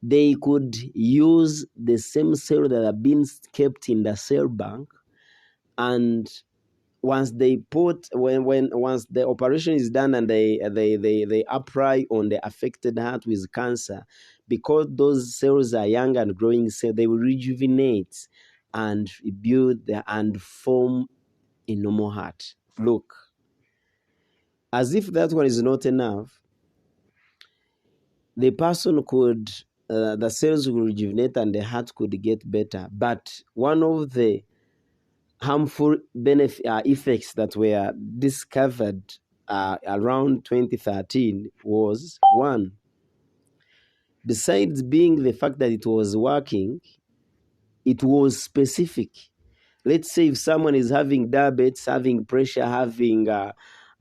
they could use the same cell that have been kept in the cell bank, and once the operation is done and they apply on the affected heart with cancer, because those cells are young and growing cells, they will rejuvenate and build and form a normal heart. Look, as if that one is not enough, the person could the cells will rejuvenate and the heart could get better. But one of the harmful effects that were discovered around 2013 was, one, besides being the fact that it was working, it was specific. Let's say if someone is having diabetes, having pressure, having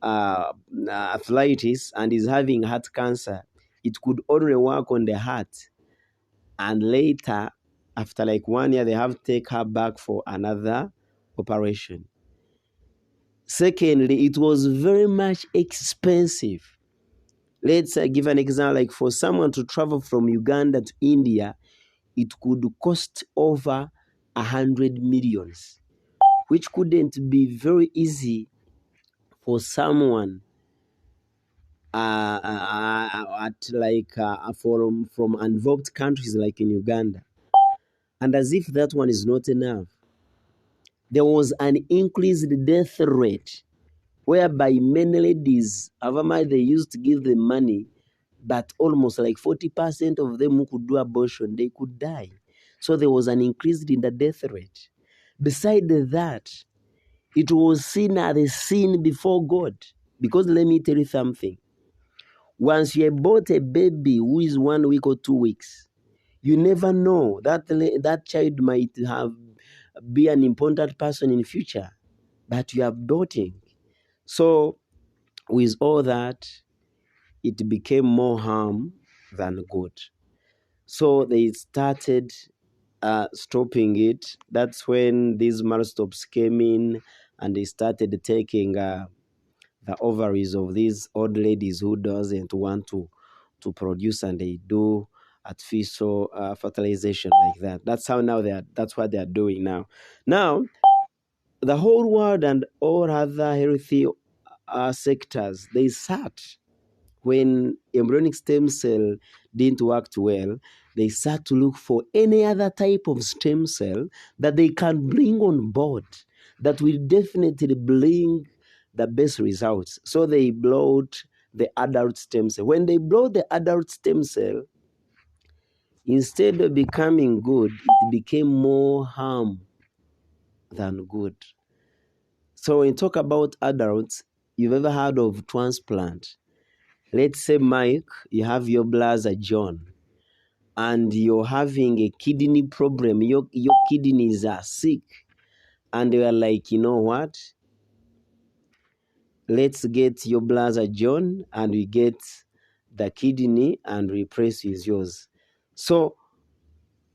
arthritis, and is having heart cancer, it could only work on the heart. And later, after like 1 year, they have to take her back for another operation. Secondly, it was very much expensive. Let's give an example, like for someone to travel from Uganda to India, it could cost over 100 millions, which couldn't be very easy for someone from undeveloped countries like in Uganda. And as if that one is not enough, there was an increased death rate, whereby many ladies, however they used to give them money, but almost like 40% of them who could do abortion, they could die. So there was an increase in the death rate. Beside that, it was seen as a sin before God. Because let me tell you something. Once you bought a baby who is 1 week or 2 weeks, you never know that child might be an important person in future, but you are doubting. So with all that, it became more harm than good. So they started stopping it. That's when these Marstops came in and they started taking the ovaries of these old ladies who doesn't want to produce, and they do artificial fertilization like that. That's what they are doing now. Now, the whole world and all other healthy sectors, they sat when embryonic stem cell didn't work well. They start to look for any other type of stem cell that they can bring on board that will definitely bring the best results. So they brought the adult stem cell. When they brought the adult stem cell, instead of becoming good, it became more harm than good. So when you talk about adults, you've ever heard of transplant? Let's say, Mike, you have your brother John, and you're having a kidney problem. Your kidneys are sick. And they are like, you know what? Let's get your brother John and we get the kidney and replace with yours. So